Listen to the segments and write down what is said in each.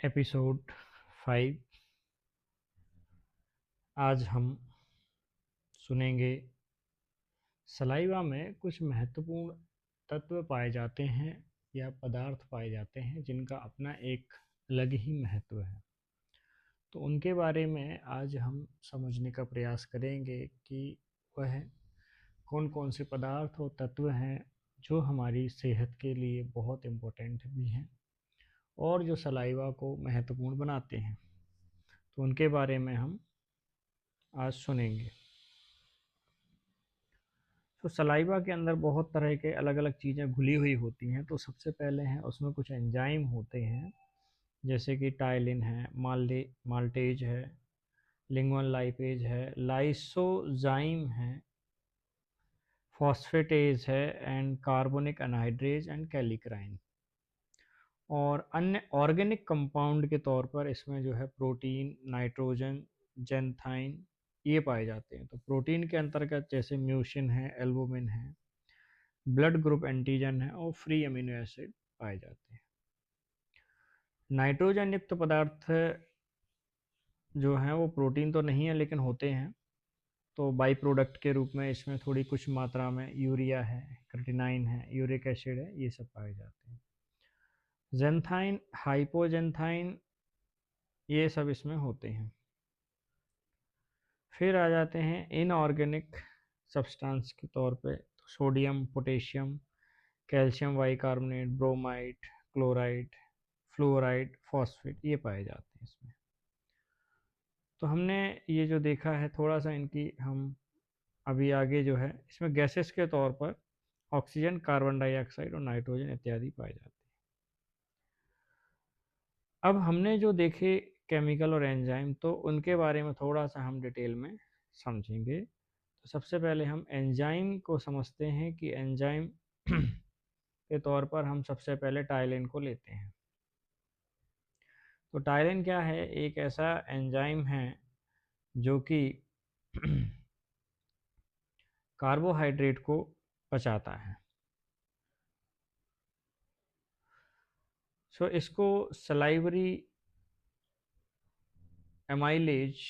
Episode 5। आज हम सुनेंगे सलाइवा में कुछ महत्वपूर्ण तत्व पाए जाते हैं या पदार्थ पाए जाते हैं जिनका अपना एक अलग ही महत्व है। तो उनके बारे में आज हम समझने का प्रयास करेंगे कि वह कौन कौन से पदार्थ और तत्व हैं जो हमारी सेहत के लिए बहुत इम्पोर्टेंट भी हैं और जो सलाइवा को महत्वपूर्ण बनाते हैं। तो उनके बारे में हम आज सुनेंगे। तो सलाइवा के अंदर बहुत तरह के अलग अलग चीज़ें घुली हुई होती हैं। तो सबसे पहले हैं उसमें कुछ एंजाइम होते हैं, जैसे कि टाइलिन है, माल्टेज है, लिंगुअल लाइपेज है, लाइसोजाइम है, फॉस्फेटेज है एंड कार्बोनिक अनहाइड्रेज एंड कैलिक्राइन। और अन्य ऑर्गेनिक कंपाउंड के तौर पर इसमें जो है प्रोटीन, नाइट्रोजन, जेंथाइन ये पाए जाते हैं। तो प्रोटीन के अंतर्गत जैसे म्यूसिन है, एल्बुमिन है, ब्लड ग्रुप एंटीजन है और फ्री अमीनो एसिड पाए जाते हैं। नाइट्रोजन युक्त पदार्थ जो हैं वो प्रोटीन तो नहीं है लेकिन होते हैं। तो बाई प्रोडक्ट के रूप में इसमें थोड़ी कुछ मात्रा में यूरिया है, क्रिटिनाइन है, यूरिक एसिड है, ये सब पाए जाते हैं। जेंथाइन, हाइपोजेंथाइन ये सब इसमें होते हैं। फिर आ जाते हैं इनऑर्गेनिक सब्सटेंस के तौर पे, तो sodium, potassium, calcium bicarbonate, bromide, chloride, fluoride, phosphate ये पाए जाते हैं इसमें। तो हमने ये जो देखा है थोड़ा सा इनकी हम अभी आगे जो है इसमें गैसेस के तौर पर ऑक्सीजन, कार्बन डाइऑक्साइड और नाइट्रोजन इत्यादि पाए जाते हैं। अब हमने जो देखे केमिकल और एंजाइम, तो उनके बारे में थोड़ा सा हम डिटेल में समझेंगे। तो सबसे पहले हम एंजाइम को समझते हैं कि एंजाइम के तौर पर हम सबसे पहले टाइलिन को लेते हैं। तो टाइलिन क्या है? एक ऐसा एंजाइम है जो कि कार्बोहाइड्रेट को पचाता है। सो इसको सलाइवरी एमाइलेज,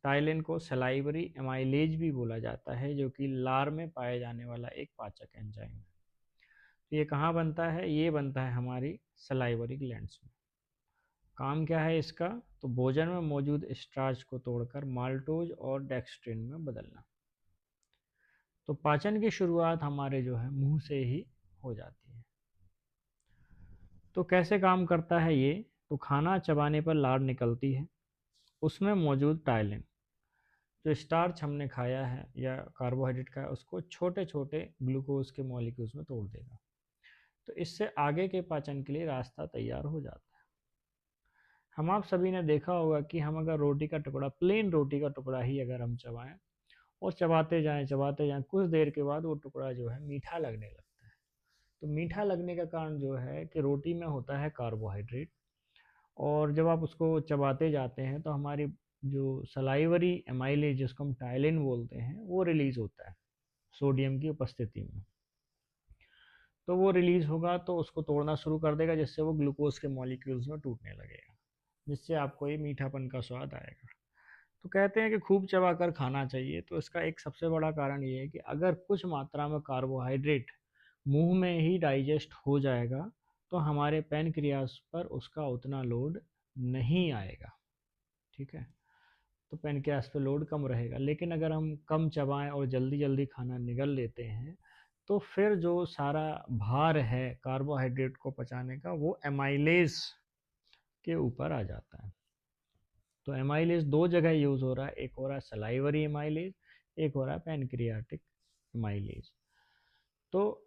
टाइलिन को सलाइवरी एमाइलेज भी बोला जाता है, जो कि लार में पाया जाने वाला एक पाचक एंजाइम है। तो ये कहाँ बनता है? ये बनता है हमारी सलाइवरी ग्लैंड्स में। काम क्या है इसका? तो भोजन में मौजूद स्टार्च को तोड़कर माल्टोज और डेक्स्ट्रिन में बदलना। तो पाचन की शुरुआत हमारे जो है मुंह से ही हो जाती है। तो कैसे काम करता है ये? तो खाना चबाने पर लार निकलती है, उसमें मौजूद टाइलिन जो स्टार्च हमने खाया है या कार्बोहाइड्रेट खाया उसको छोटे छोटे ग्लूकोज के मॉलिक्यूल्स में तोड़ देगा। तो इससे आगे के पाचन के लिए रास्ता तैयार हो जाता है। हम आप सभी ने देखा होगा कि हम अगर रोटी का टुकड़ा, प्लेन रोटी का टुकड़ा ही अगर हम चबाएं और चबाते जाएं, कुछ देर के बाद वो टुकड़ा जो है मीठा लगने लगता है। तो मीठा लगने का कारण जो है कि रोटी में होता है कार्बोहाइड्रेट, और जब आप उसको चबाते जाते हैं तो हमारी जो सलाइवरी एमाइलेज जिसको हम टाइलिन बोलते हैं वो रिलीज होता है सोडियम की उपस्थिति में। तो वो रिलीज होगा तो उसको तोड़ना शुरू कर देगा, जिससे वो ग्लूकोज के मॉलिक्यूल्स में टूटने लगेगा, जिससे आपको ये मीठापन का स्वाद आएगा। तो कहते हैं कि खूब चबा कर खाना चाहिए। तो इसका एक सबसे बड़ा कारण ये है कि अगर कुछ मात्रा में कार्बोहाइड्रेट मुंह में ही डाइजेस्ट हो जाएगा तो हमारे पैनक्रियास पर उसका उतना लोड नहीं आएगा। ठीक है, तो पैनक्रियास पे लोड कम रहेगा। लेकिन अगर हम कम चबाएं और जल्दी जल्दी खाना निगल लेते हैं तो फिर जो सारा भार है कार्बोहाइड्रेट को पचाने का वो एमाइलेज के ऊपर आ जाता है। तो एमाइलेज दो जगह यूज हो रहा है, एक हो रहा है सलाइवरी एमाइलेज, एक हो रहा है पैनक्रियाटिक एमाइलेज। तो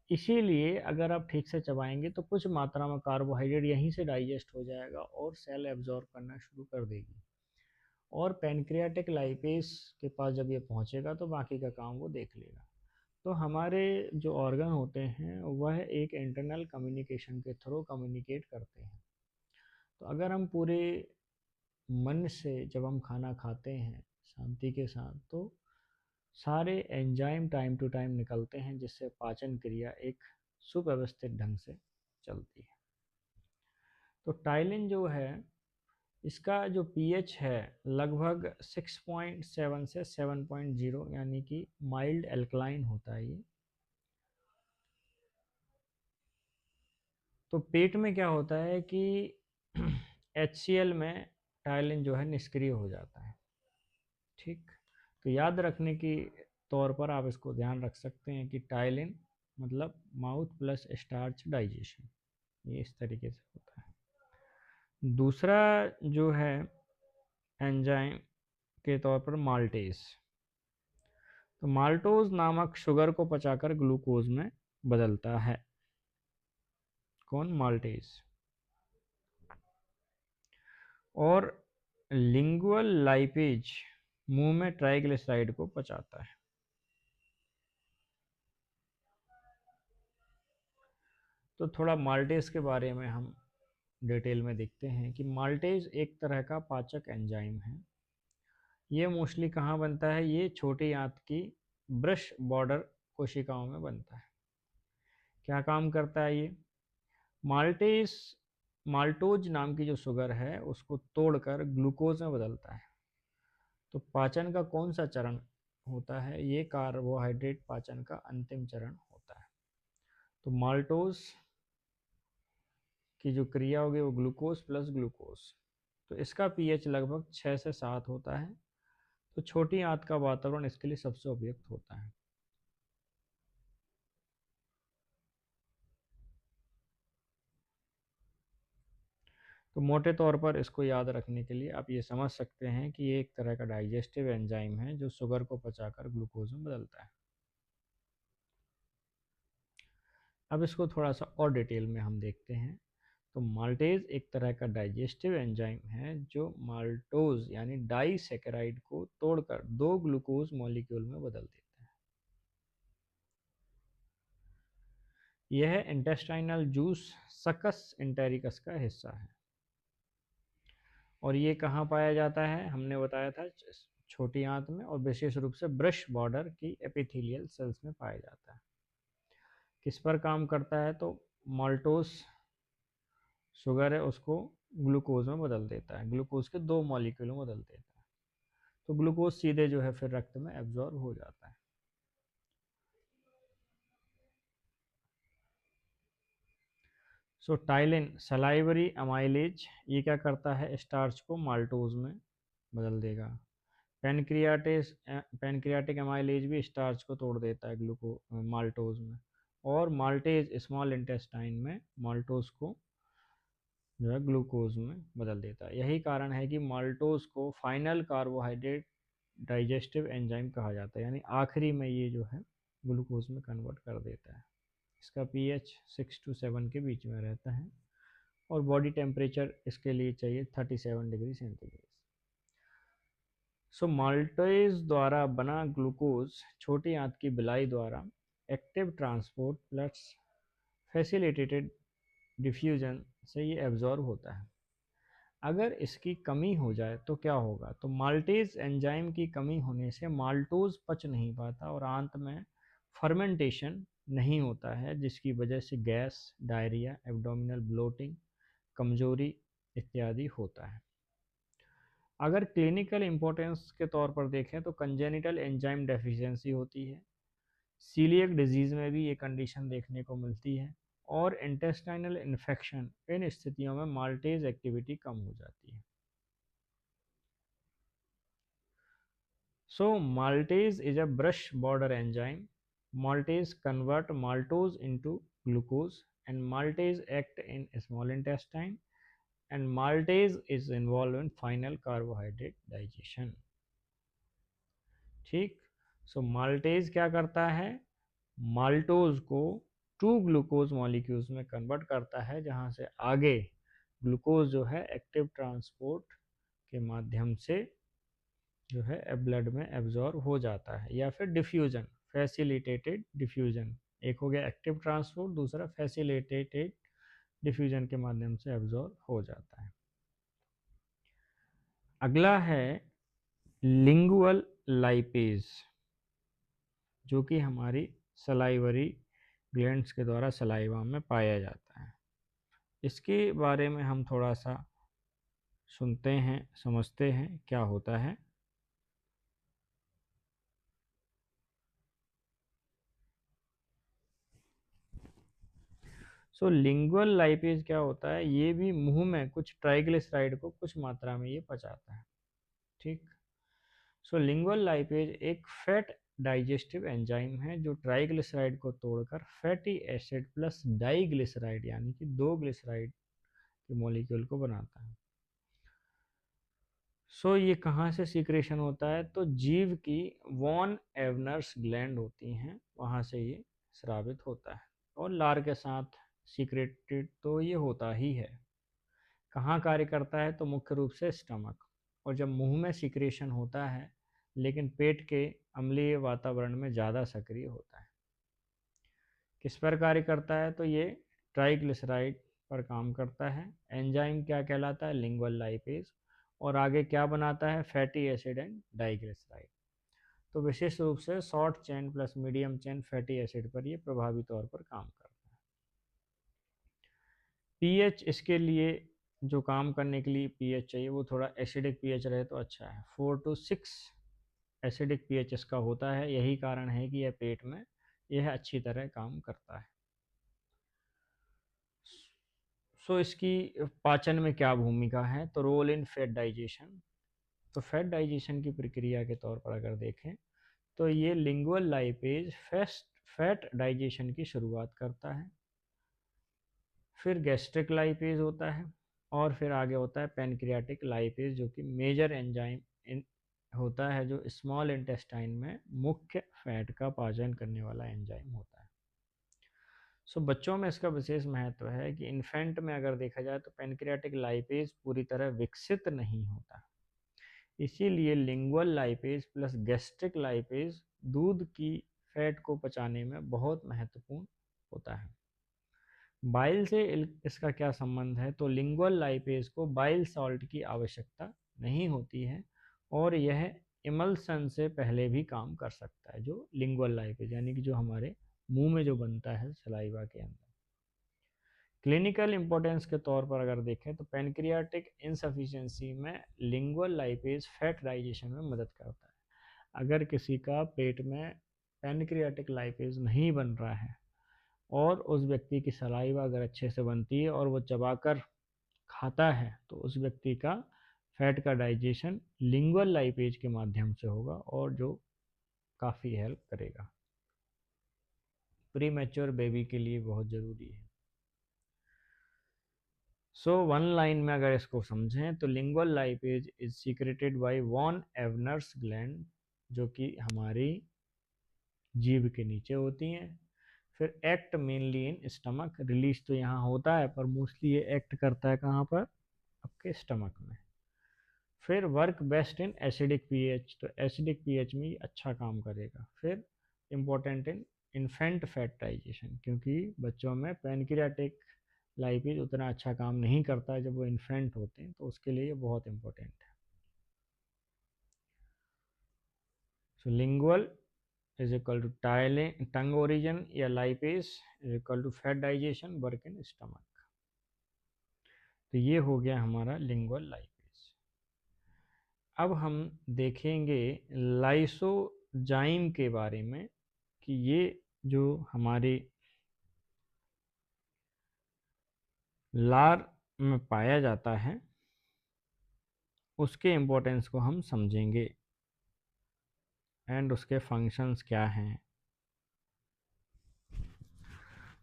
इसीलिए अगर आप ठीक से चबाएंगे तो कुछ मात्रा में कार्बोहाइड्रेट यहीं से डाइजेस्ट हो जाएगा और सेल एब्जॉर्ब करना शुरू कर देगी, और पैनक्रियाटिक लाइपेज के पास जब ये पहुंचेगा तो बाकी का काम वो देख लेगा। तो हमारे जो ऑर्गन होते हैं वह एक इंटरनल कम्युनिकेशन के थ्रू कम्युनिकेट करते हैं। तो अगर हम पूरे मन से जब हम खाना खाते हैं शांति के साथ, तो सारे एंजाइम टाइम टू टाइम निकलते हैं, जिससे पाचन क्रिया एक सुव्यवस्थित ढंग से चलती है। तो टाइलिन जो है इसका जो पीएच है लगभग 6.7 से 7.0, यानी कि माइल्ड एल्कलाइन होता है ये। तो पेट में क्या होता है कि HCl में टाइलिन जो है निष्क्रिय हो जाता है। ठीक, तो याद रखने की तौर पर आप इसको ध्यान रख सकते हैं कि टाइलिन मतलब माउथ प्लस स्टार्च डाइजेशन, ये इस तरीके से होता है। दूसरा जो है एंजाइम के तौर पर माल्टेज। तो माल्टोज नामक शुगर को पचाकर ग्लूकोज में बदलता है। कौन? माल्टेज। और लिंगुअल लाइपेज मुंह में ट्राइग्लिसराइड को पचाता है। तो थोड़ा माल्टेज के बारे में हम डिटेल में देखते हैं कि माल्टेज एक तरह का पाचक एंजाइम है। ये मोस्टली कहाँ बनता है? ये छोटी आंत की ब्रश बॉर्डर कोशिकाओं में बनता है। क्या काम करता है ये? माल्टेज माल्टोज नाम की जो शुगर है उसको तोड़कर ग्लूकोज में बदलता है। तो पाचन का कौन सा चरण होता है? ये कार्बोहाइड्रेट पाचन का अंतिम चरण होता है। तो माल्टोज की जो क्रिया होगी वो ग्लूकोज प्लस ग्लूकोज। तो इसका पीएच लगभग 6 से 7 होता है। तो छोटी आंत का वातावरण इसके लिए सबसे उपयुक्त होता है। तो मोटे तौर पर इसको याद रखने के लिए आप ये समझ सकते हैं कि ये एक तरह का डाइजेस्टिव एंजाइम है जो शुगर को पचाकर ग्लूकोज में बदलता है। अब इसको थोड़ा सा और डिटेल में हम देखते हैं। तो माल्टेज एक तरह का डाइजेस्टिव एंजाइम है जो माल्टोज यानी डाइसैकेराइड को तोड़कर 2 ग्लूकोज मॉलिक्यूल में बदल देता है। यह इंटेस्टाइनल जूस सकस इंटेरिकस का हिस्सा है। और ये कहाँ पाया जाता है? हमने बताया था छोटी आंत में, और विशेष रूप से ब्रश बॉर्डर की एपिथेलियल सेल्स में पाया जाता है। किस पर काम करता है? तो माल्टोज शुगर है उसको ग्लूकोज में बदल देता है, ग्लूकोज के 2 मॉलिक्यूल में बदल देता है। तो ग्लूकोज सीधे जो है फिर रक्त में एब्जॉर्ब हो जाता है। सो टाइलिन सलाइवरी अमाइलेज ये क्या करता है? स्टार्च को माल्टोज में बदल देगा। पैनक्रियाटिक अमाइलेज भी स्टार्च को तोड़ देता है माल्टोज में। और माल्टेज स्मॉल इंटेस्टाइन में माल्टोज को जो है ग्लूकोज में बदल देता है। यही कारण है कि माल्टोज को फाइनल कार्बोहाइड्रेट डाइजेस्टिव एंजाइम कहा जाता है, यानी आखिरी में ये जो है ग्लूकोज में कन्वर्ट कर देता है। इसका पीएच 6 to 7 के बीच में रहता है और बॉडी टेम्परेचर इसके लिए चाहिए 37 डिग्री सेंटीग्रेड। सो माल्टेज द्वारा बना ग्लूकोज छोटी आंत की बिलाई द्वारा active transport plus facilitated diffusion से ये एब्जॉर्ब होता है। अगर इसकी कमी हो जाए तो क्या होगा? तो माल्टेज एंजाइम की कमी होने से माल्टोज पच नहीं पाता और आंत में फर्मेंटेशन नहीं होता है, जिसकी वजह से गैस, डायरिया, एब्डोमिनल ब्लोटिंग, कमजोरी इत्यादि होता है। अगर क्लिनिकल इंपॉर्टेंस के तौर पर देखें तो कंजेनिटल एंजाइम डेफिशिएंसी होती है, सीलियक डिजीज़ में भी ये कंडीशन देखने को मिलती है, और इंटेस्टाइनल इन्फेक्शन, इन स्थितियों में माल्टेज एक्टिविटी कम हो जाती है। So maltase is a brush border enzyme. Maltase convert maltose into glucose, and maltase act in small intestine, and maltase is involved in final carbohydrate digestion. ठीक, सो माल्टेज क्या करता है? Maltose को 2 ग्लूकोज मॉलिक्यूल्स में convert करता है, जहाँ से आगे ग्लूकोज जो है एक्टिव ट्रांसपोर्ट के माध्यम से जो है ब्लड में एब्जॉर्ब हो जाता है, या फिर डिफ्यूजन, फैसिलिटेटेड डिफ्यूजन। एक हो गया एक्टिव ट्रांसपोर्ट, दूसरा फैसिलिटेटेड डिफ्यूजन के माध्यम से एब्जॉर्ब हो जाता है। अगला है लिंगुअल लाइपेज, जो कि हमारी सलाइवरी ग्लैंड्स के द्वारा सलाइवा में पाया जाता है। इसके बारे में हम थोड़ा सा सुनते हैं, समझते हैं क्या होता है। सो लिंगुअल लाइपेज क्या होता है, ये भी मुंह में कुछ ट्राइग्लिसराइड को कुछ मात्रा में ये पचाता है। ठीक। सो लिंगुअल लाइपेज एक फैट डाइजेस्टिव एंजाइम है जो ट्राइग्लिसराइड को तोड़कर फैटी एसिड प्लस डाइग्लिसराइड यानी कि दो ग्लिसराइड के मॉलिक्यूल को बनाता है। सो ये कहाँ से सीक्रेशन होता है, तो जीव की वॉन एवनर्स ग्लैंड होती हैं, वहाँ से ये स्रावित होता है। और लार के साथ सीक्रेटेड तो ये होता ही है। कहाँ कार्य करता है, तो मुख्य रूप से स्टमक। और जब मुंह में सीक्रेशन होता है लेकिन पेट के अम्लीय वातावरण में ज़्यादा सक्रिय होता है। किस पर कार्य करता है, तो ये ट्राइग्लिसराइड पर काम करता है। एंजाइम क्या कहलाता है, लिंगुअल लाइपेज। और आगे क्या बनाता है, फैटी एसिड एंड डाइग्लिसराइड। तो विशेष रूप से short chain plus medium chain fatty acid पर ये प्रभावी तौर पर काम करता है। पीएच इसके लिए जो काम करने के लिए पीएच चाहिए वो थोड़ा एसिडिक पीएच रहे तो अच्छा है। 4 to 6 एसिडिक पीएच इसका होता है, यही कारण है कि यह पेट में यह अच्छी तरह काम करता है। सो इसकी पाचन में क्या भूमिका है, तो रोल इन फैट डाइजेशन। तो फैट डाइजेशन की प्रक्रिया के तौर पर अगर देखें तो ये लिंगुअल लाइपेज फैट डाइजेशन की शुरुआत करता है। फिर गैस्ट्रिक लाइपेज होता है और फिर आगे होता है पैनक्रियाटिक लाइपेज जो कि मेजर एंजाइम होता है, जो स्मॉल इंटेस्टाइन में मुख्य फैट का पाचन करने वाला एंजाइम होता है। सो बच्चों में इसका विशेष महत्व है कि इन्फेंट में अगर देखा जाए तो पैनक्रियाटिक लाइपेज पूरी तरह विकसित नहीं होता, इसीलिए lingual lipase plus gastric lipase दूध की फैट को पचाने में बहुत महत्वपूर्ण होता है। बाइल से इसका क्या संबंध है, तो लिंगुअल लाइपेज को बाइल सॉल्ट की आवश्यकता नहीं होती है और यह इमल्सन से पहले भी काम कर सकता है, जो लिंगुअल लाइपेज यानी कि जो हमारे मुंह में जो बनता है सलाइवा के अंदर। क्लिनिकल इंपॉर्टेंस के तौर पर अगर देखें तो पैनक्रियाटिक इनसफिशिएंसी में लिंगुअल लाइपेज फैट डाइजेशन में मदद करता है। अगर किसी का पेट में पैनक्रियाटिक लाइपेज नहीं बन रहा है और उस व्यक्ति की सलाइवा अगर अच्छे से बनती है और वो चबाकर खाता है तो उस व्यक्ति का फैट का डाइजेशन लिंगुअल लाइपेज के माध्यम से होगा और जो काफ़ी हेल्प करेगा। प्री मैच्योर बेबी के लिए बहुत ज़रूरी है। सो वन लाइन में अगर इसको समझें तो lingual lipase is secreted by von Ebner's gland जो कि हमारी जीभ के नीचे होती हैं। फिर act mainly in stomach, release तो यहाँ होता है पर मोस्टली ये एक्ट करता है कहाँ पर, आपके स्टमक में। फिर work best in acidic pH, तो एसिडिक पीएच में अच्छा काम करेगा। फिर important in infant fat digestion, क्योंकि बच्चों में पैनक्रियाटिक लाइपेज उतना अच्छा काम नहीं करता है जब वो इन्फेंट होते हैं, तो उसके लिए ये बहुत इंपॉर्टेंट है। So lingual is equal to tongue origin या lipase is equal to fat digestion work in stomach. तो ये हो गया हमारा लिंगुअल लाइपेज। अब हम देखेंगे लाइसोजाइम के बारे में कि ये जो हमारे लार में पाया जाता है उसके इम्पोर्टेंस को हम समझेंगे एंड उसके फंक्शंस क्या हैं।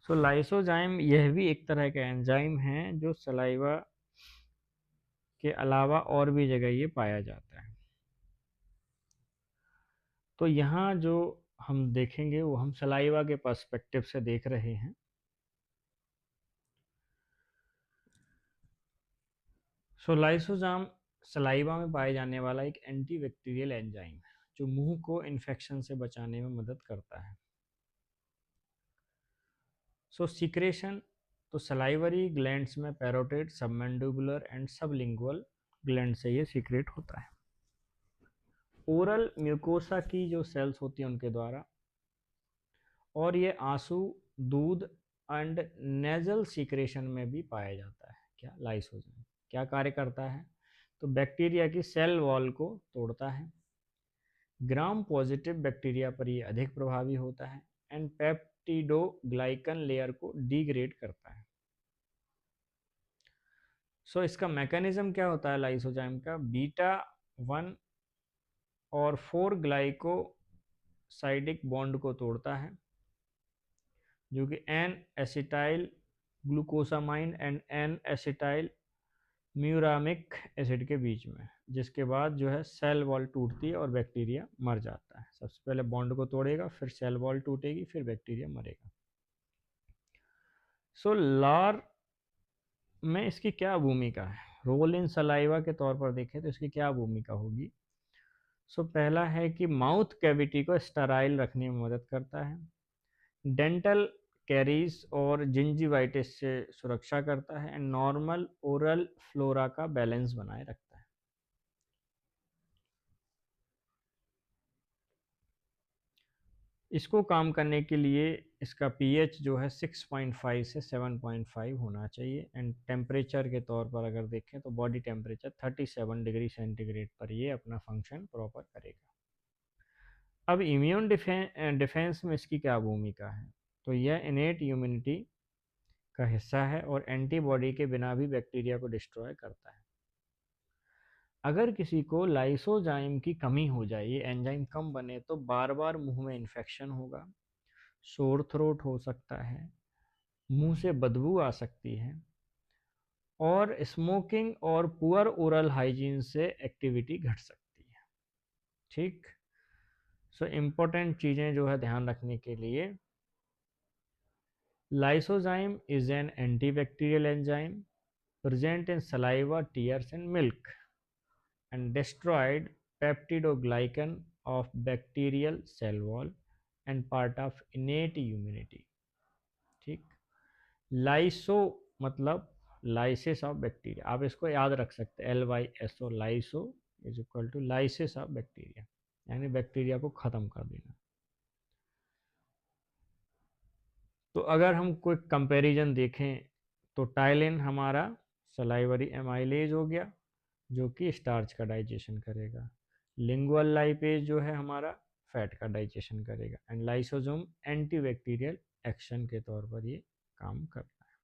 सो लाइसोजाइम यह भी एक तरह का एंजाइम है जो सलाइवा के अलावा और भी जगह ये पाया जाता है। तो यहाँ जो हम देखेंगे वो हम सलाइवा के पर्सपेक्टिव से देख रहे हैं। सो लाइसोजाइम सलाइवा में पाए जाने वाला एक एंटीबैक्टीरियल एंजाइम है जो मुंह को इन्फेक्शन से बचाने में मदद करता है। सो सीक्रेशन, तो सलाइवरी ग्लैंड्स में parotid, submandibular and sublingual gland से ये सीक्रेट होता है। ओरल म्यूकोसा की जो सेल्स होती हैं उनके द्वारा, और ये आंसू, दूध एंड नेजल सीक्रेशन में भी पाया जाता है। क्या लाइसोजाइम क्या कार्य करता है, तो बैक्टीरिया की सेल वॉल को तोड़ता है। ग्राम पॉजिटिव बैक्टीरिया पर ये अधिक प्रभावी होता है एंड पेप्टिडोग्लाइकन लेयर को डिग्रेड करता है। सो इसका मैकेनिज्म क्या होता है लाइसोजाइम का? बीटा 1 और 4 ग्लाइकोसाइडिक बॉन्ड को तोड़ता है, जो कि N acetyl glucosamine and N acetyl muramic acid के बीच में, जिसके बाद जो है सेल वॉल टूटती है और बैक्टीरिया मर जाता है। सबसे पहले बॉन्ड को तोड़ेगा, फिर सेल वॉल टूटेगी, फिर बैक्टीरिया मरेगा। सो लार में इसकी क्या भूमिका है? रोल इन सलाइवा के तौर पर देखें तो इसकी क्या भूमिका होगी? सो पहला है कि माउथ कैविटी को स्टेराइल रखने में मदद करता है, डेंटल कैरीज और जिंजिवाइटिस से सुरक्षा करता है एंड नॉर्मल ओरल फ्लोरा का बैलेंस बनाए रखता है। इसको काम करने के लिए इसका पीएच जो है 6.5 से 7.5 होना चाहिए एंड टेम्परेचर के तौर पर अगर देखें तो बॉडी टेम्परेचर 37 डिग्री सेंटीग्रेड पर ये अपना फंक्शन प्रॉपर करेगा। अब इम्यून डिफेंस में इसकी क्या भूमिका है? तो यह इनेट इम्यूनिटी का हिस्सा है और एंटीबॉडी के बिना भी बैक्टीरिया को डिस्ट्रॉय करता है। अगर किसी को लाइसोजाइम की कमी हो जाए, ये एंजाइम कम बने, तो बार बार मुंह में इन्फेक्शन होगा, सोर थ्रोट हो सकता है, मुंह से बदबू आ सकती है और स्मोकिंग और पुअर ओरल हाइजीन से एक्टिविटी घट सकती है। ठीक, सो इम्पोर्टेंट चीज़ें जो है ध्यान रखने के लिए, lysozyme is an antibacterial enzyme present in saliva, tears and milk and destroyed peptidoglycan of bacterial cell wall and part of innate immunity। ठीक, लाइसो मतलब लाइसिस ऑफ बैक्टीरिया, आप इसको याद रख सकते हैं, LYSO, lyso is equal to lysis of bacteria, यानी bacteria को ख़त्म कर देना। तो अगर हम कोई कंपैरिजन देखें तो टाइलिन हमारा सलाइवरी एमाइलेज हो गया, जो कि स्टार्च का डाइजेशन करेगा। लिंगुअल लाइपेज जो है हमारा फैट का डाइजेशन करेगा एंड लाइसोसोम एंटीबैक्टीरियल एक्शन के तौर पर ये काम करता है।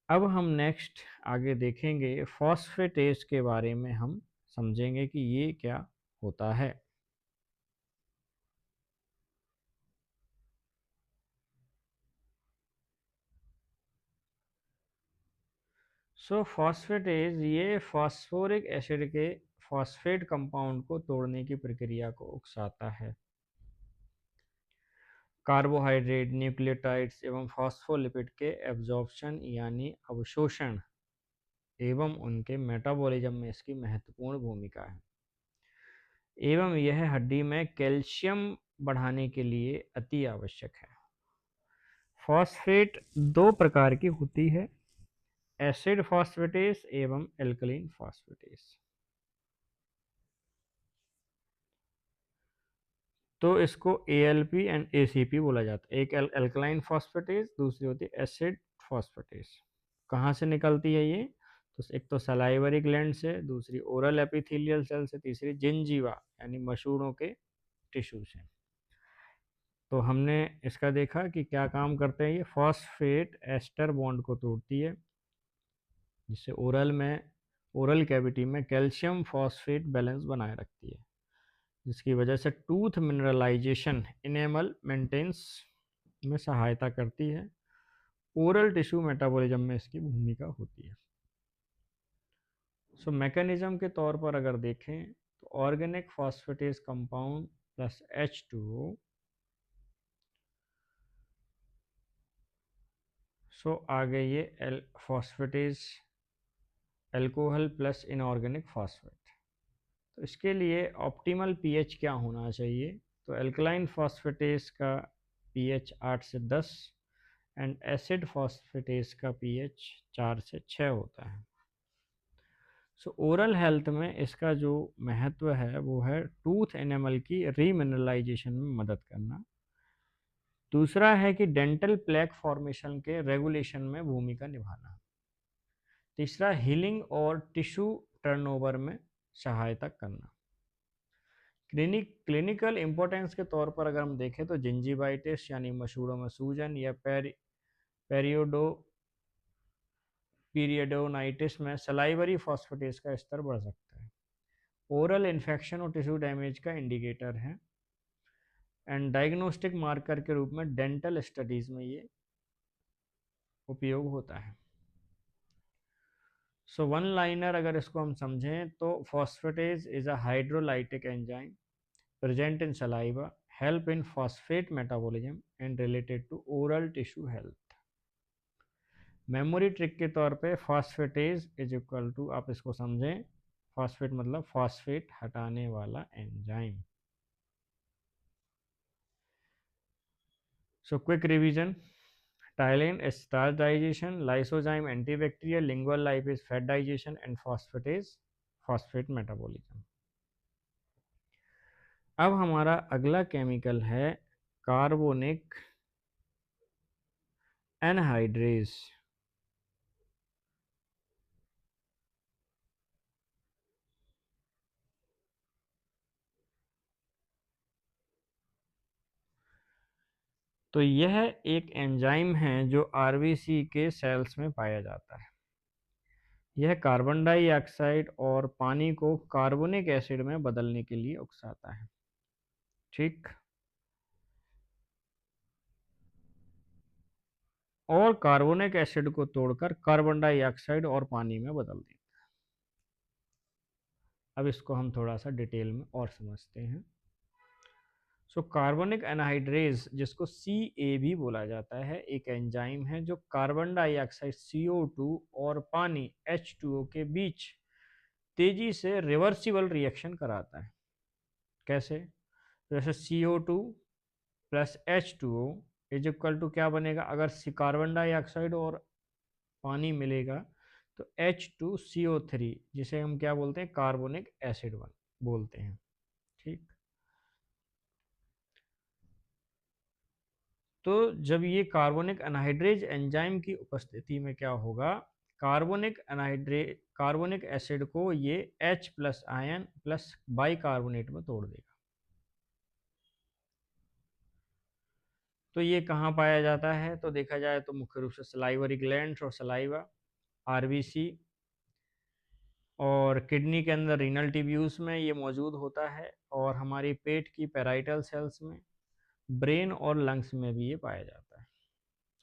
अब हम नेक्स्ट आगे देखेंगे फॉस्फेटेज के बारे में, हम समझेंगे कि ये क्या होता है। सो फॉस्फेटेज ये फॉस्फोरिक एसिड के फॉस्फेट कंपाउंड को तोड़ने की प्रक्रिया को उकसाता है। कार्बोहाइड्रेट, न्यूक्लियोटाइड्स एवं फॉस्फोलिपिड के एब्जॉर्प्शन यानी अवशोषण एवं उनके मेटाबॉलिज्म में इसकी महत्वपूर्ण भूमिका है, एवं यह हड्डी में कैल्शियम बढ़ाने के लिए अति आवश्यक है। फॉस्फेट दो प्रकार की होती है, एसिड फॉस्फेटेस एवं एल्कलीन फॉस्फेटेस। तो इसको ALP एंड ACP बोला जाता है। एक एल्कलाइन फॉस्फेटेस, दूसरी होती है एसिड फॉस्फेटेस। कहाँ से निकलती है ये? तो एक तो सलाइवरी ग्लैंड से, दूसरी ओरल एपिथेलियल सेल से, तीसरी जिंजीवा यानी मसूड़ों के टिश्यू से। तो हमने इसका देखा कि क्या काम करते हैं ये। फॉस्फेट एस्टर बॉन्ड को तोड़ती है, जिससे ओरल कैविटी में कैल्शियम फॉस्फेट बैलेंस बनाए रखती है, जिसकी वजह से टूथ मिनरलाइजेशन इनेमल मेंटेनेंस में सहायता करती है। ओरल टिश्यू मेटाबॉलिज्म में इसकी भूमिका होती है। सो मैकेनिज्म के तौर पर अगर देखें तो organic phosphatase compound plus H2O, सो आगे ये phosphatase alcohol plus inorganic phosphate. तो इसके लिए ऑप्टिमल पीएच क्या होना चाहिए? तो एल्कलाइन फॉस्फेटेस का पीएच 8 से 10 एंड एसिड फॉस्फेटेस का पीएच 4 से 6 होता है। सो ओरल हेल्थ में इसका जो महत्व है वो है टूथ एनिमल की रीमिनरलाइजेशन में मदद करना। दूसरा है कि डेंटल प्लेक फॉर्मेशन के रेगुलेशन में भूमिका निभाना। तीसरा, हीलिंग और टिश्यू टर्नओवर में सहायता करना। क्लिनिकल इंपॉर्टेंस के तौर पर अगर हम देखें तो जिंजीवाइटिस यानी मसूड़ों में सूजन या पीरियडोनाइटिस में सलाइवरी फॉस्फेटेस का स्तर बढ़ सकता है। ओरल इन्फेक्शन और टिश्यू डैमेज का इंडिकेटर है एंड डायग्नोस्टिक मार्कर के रूप में डेंटल स्टडीज में ये उपयोग होता है। सो वन लाइनर अगर इसको हम समझें तो phosphatase is a hydrolytic enzyme present in saliva, help in phosphate metabolism and related to oral tissue health. Memory trick के तौर पे फॉस्फेटेज इज इक्वल टू, आप इसको समझें, फॉस्फेट मतलब फॉस्फेट हटाने वाला enzyme. So quick revision, ptyalin starch digestion, lysozyme antibacterial, lingual lipase fat digestion and phosphatase phosphate metabolism. अब हमारा अगला केमिकल है कार्बोनिक एनहाइड्रेज। तो यह एक एंजाइम है जो आरबीसी के सेल्स में पाया जाता है। यह कार्बन डाइऑक्साइड और पानी को कार्बोनिक एसिड में बदलने के लिए उकसाता है। ठीक, और कार्बोनिक एसिड को तोड़कर कार्बन डाइऑक्साइड और पानी में बदल देता है। अब इसको हम थोड़ा सा डिटेल में और समझते हैं। सो कार्बोनिक एनहाइड्रेज, जिसको CA भी बोला जाता है, एक एंजाइम है जो कार्बन डाइऑक्साइड CO2 और पानी H2O के बीच तेजी से रिवर्सिबल रिएक्शन कराता है। कैसे? जैसे CO2 plus H2O is equal to क्या बनेगा, अगर कार्बन डाइऑक्साइड और पानी मिलेगा तो H2CO3, जिसे हम क्या बोलते हैं, कार्बोनिक एसिड बोलते हैं। ठीक, तो जब ये कार्बोनिक एनहाइड्रेज एंजाइम की उपस्थिति में क्या होगा, कार्बोनिक एसिड को ये H plus ion plus bicarbonate में तोड़ देगा। तो ये कहाँ पाया जाता है, तो देखा जाए तो मुख्य रूप से सलाइवरी ग्लैंड्स और सलाइवा, आरबीसी और किडनी के अंदर रीनल ट्यूब्यूल्स में ये मौजूद होता है, और हमारी पेट की पैराइटल सेल्स में, ब्रेन और लंग्स में भी ये पाया जाता है।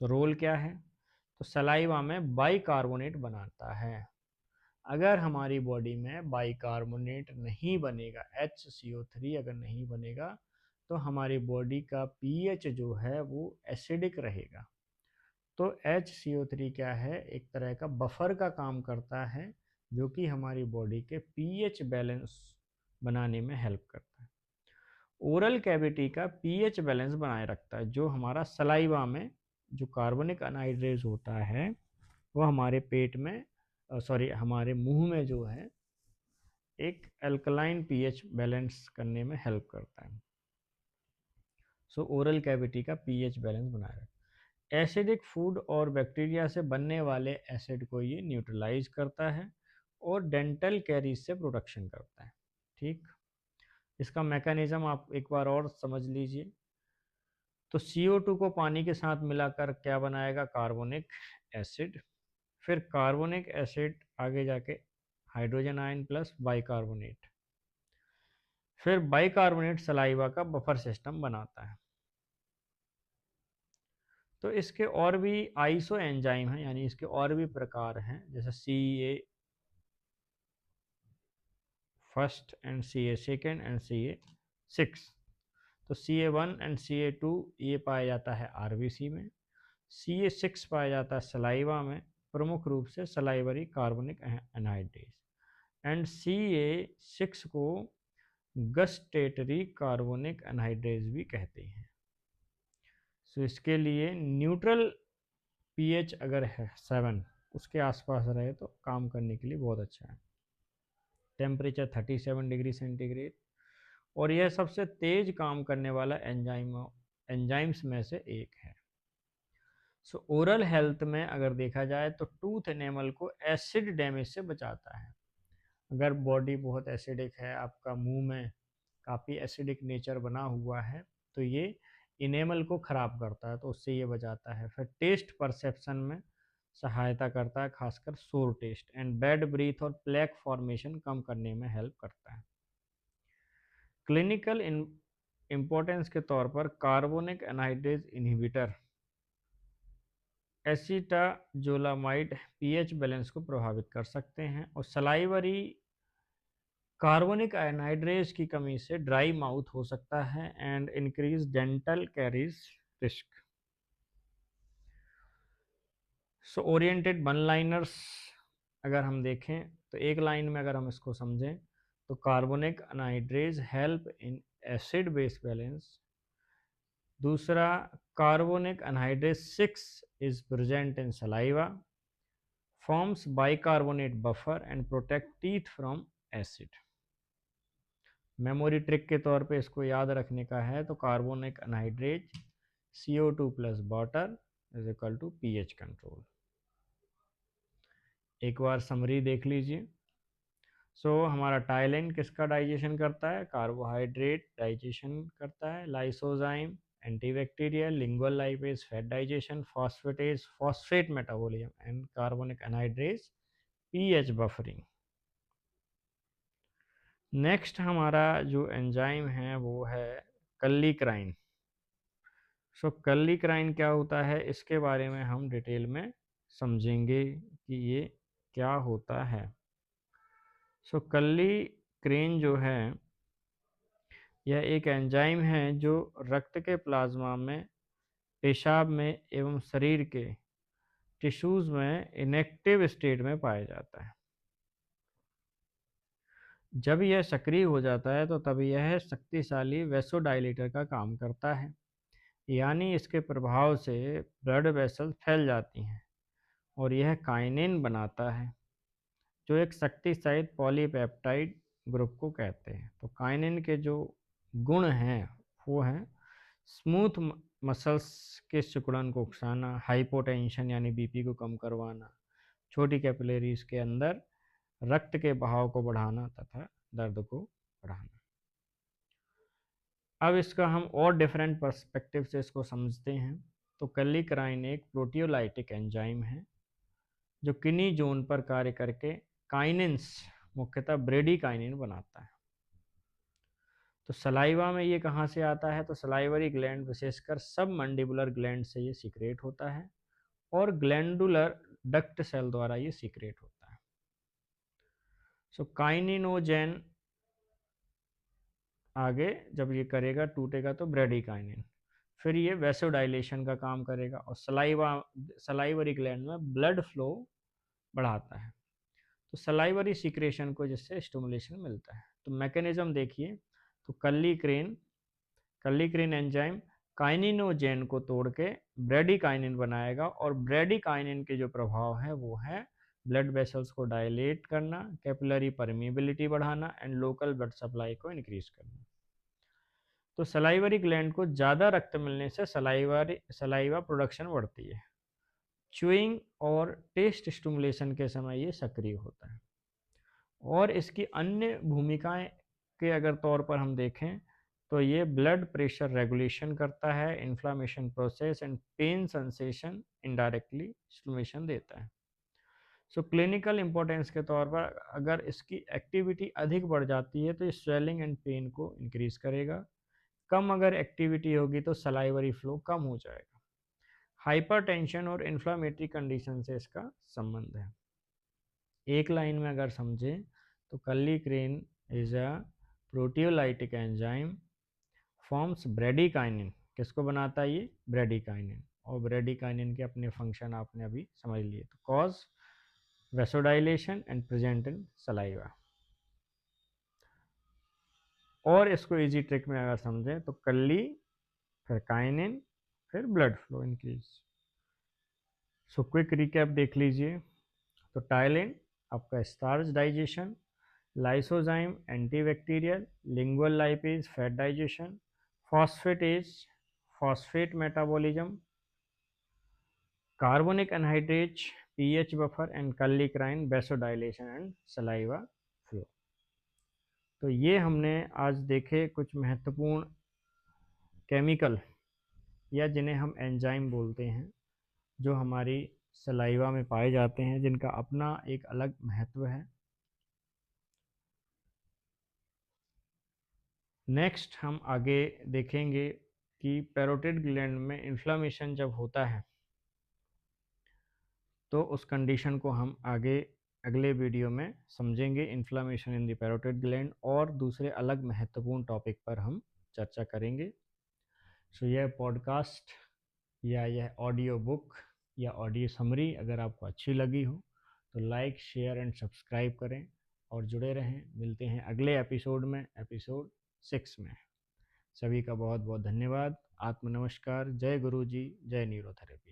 तो रोल क्या है, तो सलाइवा में बाइकार्बोनेट बनाता है। अगर हमारी बॉडी में बाइकार्बोनेट नहीं बनेगा, HCO3 अगर नहीं बनेगा, तो हमारी बॉडी का pH जो है वो एसिडिक रहेगा। तो HCO3 क्या है, एक तरह का बफर का काम करता है, जो कि हमारी बॉडी के pH बैलेंस बनाने में हेल्प करता है। ओरल कैविटी का pH बैलेंस बनाए रखता है, जो हमारा सलाइवा में जो कार्बोनिक अनहाइड्रेज होता है वो हमारे पेट में हमारे मुंह में जो है एक अल्कलाइन pH बैलेंस करने में हेल्प करता है। सो ओरल कैविटी का pH बैलेंस बनाए रखता है। एसिडिक फूड और बैक्टीरिया से बनने वाले एसिड को ये न्यूट्रलाइज करता है और डेंटल कैरीज से प्रोटेक्शन करता है। ठीक, इसका मैकेनिज्म आप एक बार और समझ लीजिए। तो CO2 को पानी के साथ मिलाकर क्या बनाएगा, कार्बोनिक एसिड। फिर कार्बोनिक एसिड आगे जाके हाइड्रोजन आयन प्लस बाइकार्बोनेट, फिर बाइकार्बोनेट सलाइवा का बफर सिस्टम बनाता है। तो इसके और भी आइसो एंजाइम हैं, यानी इसके और भी प्रकार हैं, जैसे CA first and CA second and CA 6। तो CA1 एंड CA2 ये पाया जाता है आरबीसी में, CA6 पाया जाता है सलाइवा में, प्रमुख रूप से salivary carbonic anhydrase, and CA6 को गस्टेटरी कार्बोनिक एनहाइड्रेज भी कहते हैं। सो इसके लिए न्यूट्रल pH अगर है 7 उसके आसपास रहे तो काम करने के लिए बहुत अच्छा है। टेम्परेचर 37 डिग्री सेंटीग्रेड, और यह सबसे तेज काम करने वाला एंजाइम्स में से एक है। सो ओरल हेल्थ में अगर देखा जाए तो टूथ एनेमल को एसिड डैमेज से बचाता है। अगर बॉडी बहुत एसिडिक है, आपका मुंह में काफ़ी एसिडिक नेचर बना हुआ है, तो ये इनेमल को ख़राब करता है, तो उससे ये बचाता है। फिर टेस्ट परसेप्शन में सहायता करता है, खासकर सोर टेस्ट, एंड बैड ब्रीथ और प्लेक फॉर्मेशन कम करने में हेल्प करता है। क्लिनिकल इम्पोर्टेंस के तौर पर carbonic anhydrase inhibitor acetazolamide pH balance को प्रभावित कर सकते हैं, और सलाइवरी कार्बोनिक एनहाइड्रेज की कमी से ड्राई माउथ हो सकता है and increase dental caries risk. So oriented one liners अगर हम देखें तो एक लाइन में अगर हम इसको समझें तो carbonic anhydrase help in acid base balance. दूसरा, carbonic anhydrase 6 is present in saliva, forms bicarbonate buffer and protect teeth from acid. Memory trick के तौर पे इसको याद रखने का है तो carbonic anhydrase CO2 plus water is equal to pH control. एक बार समरी देख लीजिए। सो हमारा टाइलिन किसका डाइजेशन करता है? कार्बोहाइड्रेट डाइजेशन करता है। Lysozyme antibacterial, lingual lipase fat digestion, phosphatase phosphate metabolism, and carbonic anhydrase pH buffering. Next हमारा जो एंजाइम है वो है कल्लीक्राइन। सो कल्लीक्राइन क्या होता है, इसके बारे में हम डिटेल में समझेंगे कि ये क्या होता है। सो कल्लीक्रेन जो है यह एक एंजाइम है जो रक्त के प्लाज्मा में, पेशाब में एवं शरीर के टिश्यूज में इनएक्टिव स्टेट में पाया जाता है। जब यह सक्रिय हो जाता है तो तब यह शक्तिशाली वैसोडाइलेटर का काम करता है, यानी इसके प्रभाव से ब्लड वेसल फैल जाती हैं और यह काइनिन बनाता है जो एक शक्तिशाली पॉलीपेप्टाइड ग्रुप को कहते हैं। तो काइनिन के जो गुण हैं वो हैं स्मूथ मसल्स के सिकुड़न को उकसाना, हाइपोटेंशन यानी बीपी को कम करवाना, छोटी कैपिलरीज के अंदर रक्त के बहाव को बढ़ाना तथा दर्द को बढ़ाना। अब इसका हम और डिफरेंट पर्सपेक्टिव से इसको समझते हैं। तो कल्लीक्राइन एक प्रोटियोलाइटिक एंजाइम है जो किनी जोन पर कार्य करके काइनिन्स, मुख्यतः ब्रेडिकाइनिन बनाता है। तो सलाइवा में ये कहाँ से आता है? तो सलाइवरी ग्लैंड, विशेषकर सब मंडिबुलर ग्लैंड से ये सीक्रेट होता है और ग्लैंडुलर डक्ट सेल द्वारा ये सीक्रेट होता है। सो काइनिनोजेन आगे जब ये करेगा, टूटेगा तो ब्रेडिकाइनिन, फिर ये वैसोडाइलेशन का काम करेगा और सलाइवरी ग्लैंड में ब्लड फ्लो बढ़ाता है। तो सलाइवरी सिक्रेशन को जिससे स्टिमुलेशन मिलता है। तो मैकेनिज्म देखिए, तो कल्लीक्रेन एंजाइम काइनिनोजेन को तोड़ के ब्रेडिकाइनिन बनाएगा और ब्रेडिकाइनिन के जो प्रभाव है वो है ब्लड वेसल्स को डायलेट करना, कैपिलरी परमिएबिलिटी बढ़ाना एंड लोकल ब्लड सप्लाई को इंक्रीज करना। तो सलाइवरी ग्लैंड को ज़्यादा रक्त मिलने से सलाइवा प्रोडक्शन बढ़ती है। च्यूइंग और टेस्ट स्टिमुलेशन के समय ये सक्रिय होता है। और इसकी अन्य भूमिकाएं के अगर तौर पर हम देखें तो ये ब्लड प्रेशर रेगुलेशन करता है, inflammation process and pain sensation indirectly stimulation देता है। सो क्लिनिकल इंपॉर्टेंस के तौर पर अगर इसकी एक्टिविटी अधिक बढ़ जाती है तो ये स्वेलिंग एंड पेन को इंक्रीज करेगा। कम अगर एक्टिविटी होगी तो सलाइवरी फ्लो कम हो जाएगा। हाइपरटेंशन और इन्फ्लामेटरी कंडीशन से इसका संबंध है। एक लाइन में अगर समझें तो kallikrein is a proteolytic enzyme, forms bradykinin. किसको बनाता है? ये ब्रेडिकाइनिन। और ब्रेडिकाइनिन के अपने फंक्शन आपने अभी समझ लिए। तो cause vasodilation and present in saliva. और इसको इजी ट्रिक में अगर समझें तो कल्ली, फिर काइनिन, फिर blood flow increase. So quick recap देख लीजिए। तो टाइलिन आपका starch digestion, lysozyme antibacterial, lingual lipase fat digestion, phosphatase phosphate metabolism, carbonic anhydrase, pH buffer and kallikrein, vasodilation and saliva flow. तो ये हमने आज देखे कुछ महत्वपूर्ण केमिकल या जिन्हें हम एंजाइम बोलते हैं, जो हमारी सलाइवा में पाए जाते हैं, जिनका अपना एक अलग महत्व है। नेक्स्ट हम आगे देखेंगे कि पैरोटिड ग्लैंड में इन्फ्लामेशन जब होता है तो उस कंडीशन को हम आगे अगले वीडियो में समझेंगे, inflammation in the parotid gland, और दूसरे अलग महत्वपूर्ण टॉपिक पर हम चर्चा करेंगे। सो यह पॉडकास्ट या यह ऑडियो बुक या ऑडियो समरी अगर आपको अच्छी लगी हो तो लाइक, शेयर एंड सब्सक्राइब करें और जुड़े रहें। मिलते हैं अगले एपिसोड में, एपिसोड 6 में। सभी का बहुत बहुत धन्यवाद। आत्म नमस्कार। जय गुरु जी, जय न्यूरोथेरेपी।